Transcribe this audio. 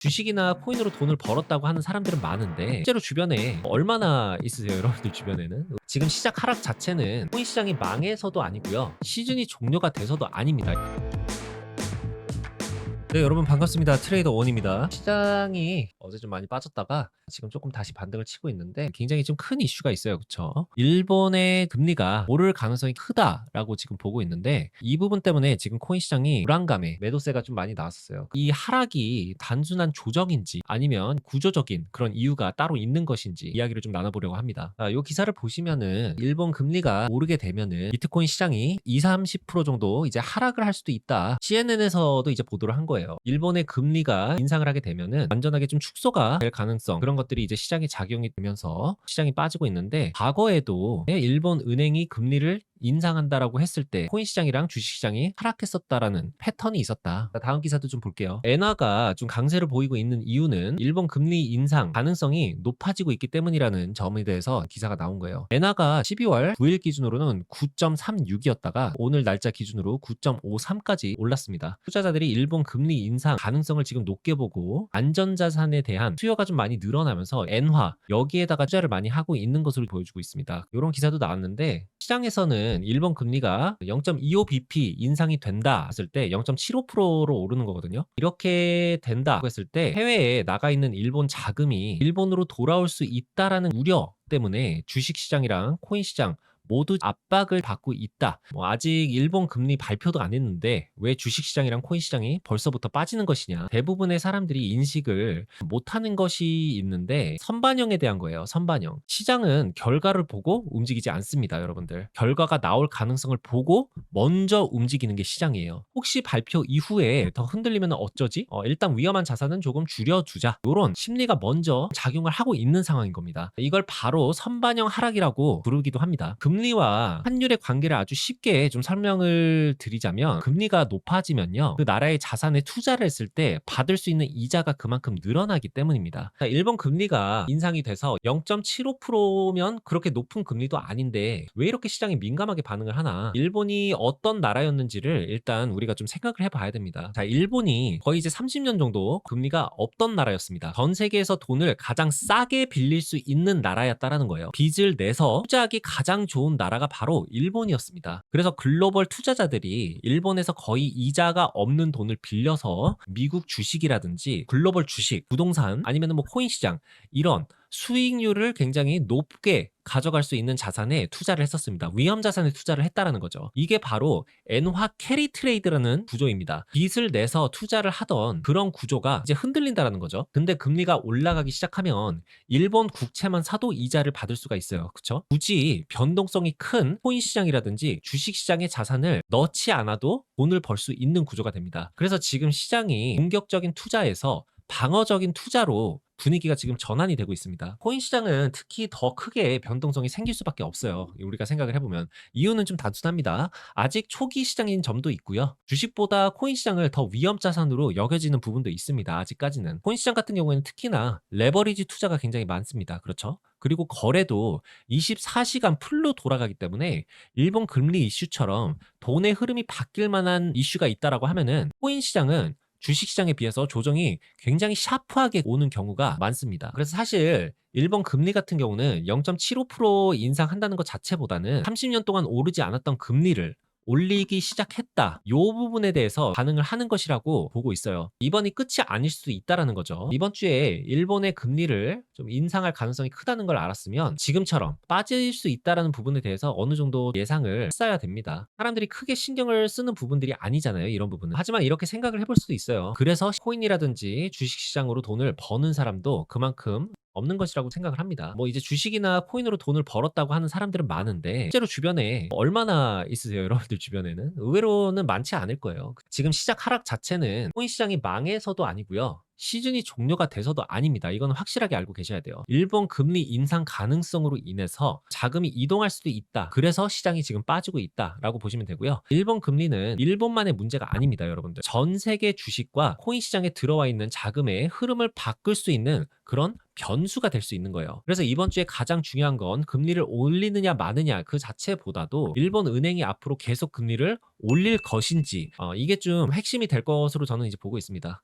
주식이나 코인으로 돈을 벌었다고 하는 사람들은 많은데 실제로 주변에 얼마나 있으세요, 여러분들 주변에는? 지금 시작 하락 자체는 코인 시장이 망해서도 아니고요. 시즌이 종료가 돼서도 아닙니다. 네, 여러분 반갑습니다. 트레이더 원입니다. 시장이 어제 좀 많이 빠졌다가 지금 조금 다시 반등을 치고 있는데 굉장히 좀 큰 이슈가 있어요. 그쵸? 일본의 금리가 오를 가능성이 크다라고 지금 보고 있는데 이 부분 때문에 지금 코인 시장이 불안감에 매도세가 좀 많이 나왔었어요. 이 하락이 단순한 조정인지 아니면 구조적인 그런 이유가 따로 있는 것인지 이야기를 좀 나눠보려고 합니다. 이 기사를 보시면은 일본 금리가 오르게 되면은 비트코인 시장이 20-30% 정도 이제 하락을 할 수도 있다. CNN에서도 이제 보도를 한 거예요. 일본의 금리가 인상을 하게 되면은 완전하게 좀 축소가 될 가능성, 그런 것들이 이제 시장에 작용이 되면서 시장이 빠지고 있는데, 과거에도 일본 은행이 금리를 인상한다라고 했을 때 코인 시장이랑 주식 시장이 하락했었다라는 패턴이 있었다. 다음 기사도 좀 볼게요. 엔화가 좀 강세를 보이고 있는 이유는 일본 금리 인상 가능성이 높아지고 있기 때문이라는 점에 대해서 기사가 나온 거예요. 엔화가 12월 9일 기준으로는 9.36이었다가 오늘 날짜 기준으로 9.53까지 올랐습니다. 투자자들이 일본 금리 인상 가능성을 지금 높게 보고 안전자산에 대한 수요가 좀 많이 늘어나면서 엔화 여기에다가 투자를 많이 하고 있는 것으로 보여주고 있습니다. 이런 기사도 나왔는데, 시장에서는 일본 금리가 0.25bp 인상이 된다 했을 때 0.75%로 오르는 거거든요. 이렇게 된다 했을 때 해외에 나가 있는 일본 자금이 일본으로 돌아올 수 있다라는 우려 때문에 주식 시장이랑 코인 시장 모두 압박을 받고 있다. 아직 일본 금리 발표도 안 했는데 왜 주식 시장이랑 코인 시장이 벌써부터 빠지는 것이냐. 대부분의 사람들이 인식을 못하는 것이 있는데, 선반영에 대한 거예요. 선반영. 시장은 결과를 보고 움직이지 않습니다, 여러분들. 결과가 나올 가능성을 보고 먼저 움직이는 게 시장이에요. 혹시 발표 이후에 더 흔들리면 어쩌지? 일단 위험한 자산은 조금 줄여두자. 이런 심리가 먼저 작용을 하고 있는 상황인 겁니다. 이걸 바로 선반영 하락이라고 부르기도 합니다. 금리와 환율의 관계를 아주 쉽게 좀 설명을 드리자면, 금리가 높아지면요, 그 나라의 자산에 투자를 했을 때 받을 수 있는 이자가 그만큼 늘어나기 때문입니다. 일본 금리가 인상이 돼서 0.75%면 그렇게 높은 금리도 아닌데 왜 이렇게 시장이 민감하게 반응을 하나? 일본이 어떤 나라였는지를 일단 우리가 좀 생각을 해봐야 됩니다. 일본이 거의 이제 30년 정도 금리가 없던 나라였습니다. 전 세계에서 돈을 가장 싸게 빌릴 수 있는 나라였다라는 거예요. 빚을 내서 투자하기 가장 좋은 나라가 바로 일본이었습니다. 그래서 글로벌 투자자들이 일본에서 거의 이자가 없는 돈을 빌려서 미국 주식이라든지 글로벌 주식, 부동산 아니면 뭐 코인 시장, 이런 수익률을 굉장히 높게 가져갈 수 있는 자산에 투자를 했었습니다. 위험 자산에 투자를 했다라는 거죠. 이게 바로 엔화 캐리 트레이드라는 구조입니다. 빚을 내서 투자를 하던 그런 구조가 이제 흔들린다라는 거죠. 근데 금리가 올라가기 시작하면 일본 국채만 사도 이자를 받을 수가 있어요. 그쵸? 굳이 변동성이 큰 코인 시장이라든지 주식 시장에 자산을 넣지 않아도 돈을 벌 수 있는 구조가 됩니다. 그래서 지금 시장이 공격적인 투자에서 방어적인 투자로 분위기가 지금 전환이 되고 있습니다. 코인 시장은 특히 더 크게 변동성이 생길 수밖에 없어요. 우리가 생각을 해보면 이유는 좀 단순합니다. 아직 초기 시장인 점도 있고요. 주식보다 코인 시장을 더 위험 자산으로 여겨지는 부분도 있습니다. 아직까지는. 코인 시장 같은 경우에는 특히나 레버리지 투자가 굉장히 많습니다. 그렇죠? 그리고 거래도 24시간 풀로 돌아가기 때문에 일본 금리 이슈처럼 돈의 흐름이 바뀔 만한 이슈가 있다라고 하면은 코인 시장은 주식시장에 비해서 조정이 굉장히 샤프하게 오는 경우가 많습니다. 그래서 사실 일본 금리 같은 경우는 0.75% 인상한다는 것 자체보다는 30년 동안 오르지 않았던 금리를 올리기 시작했다. 이 부분에 대해서 반응을 하는 것이라고 보고 있어요. 이번이 끝이 아닐 수도 있다라는 거죠. 이번 주에 일본의 금리를 좀 인상할 가능성이 크다는 걸 알았으면 지금처럼 빠질 수 있다라는 부분에 대해서 어느 정도 예상을 했어야 됩니다. 사람들이 크게 신경을 쓰는 부분들이 아니잖아요, 이런 부분은. 하지만 이렇게 생각을 해볼 수도 있어요. 그래서 코인이라든지 주식시장으로 돈을 버는 사람도 그만큼 없는 것이라고 생각을 합니다. 이제 주식이나 코인으로 돈을 벌었다고 하는 사람들은 많은데 실제로 주변에 얼마나 있으세요, 여러분들 주변에는? 의외로는 많지 않을 거예요. 지금 시작 하락 자체는 코인 시장이 망해서도 아니고요. 시즌이 종료가 돼서도 아닙니다. 이거는 확실하게 알고 계셔야 돼요. 일본 금리 인상 가능성으로 인해서 자금이 이동할 수도 있다. 그래서 시장이 지금 빠지고 있다라고 보시면 되고요. 일본 금리는 일본만의 문제가 아닙니다, 여러분들. 전 세계 주식과 코인 시장에 들어와 있는 자금의 흐름을 바꿀 수 있는 그런 변수가 될 수 있는 거예요. 그래서 이번 주에 가장 중요한 건 금리를 올리느냐 마느냐 그 자체보다도 일본 은행이 앞으로 계속 금리를 올릴 것인지, 이게 좀 핵심이 될 것으로 저는 이제 보고 있습니다.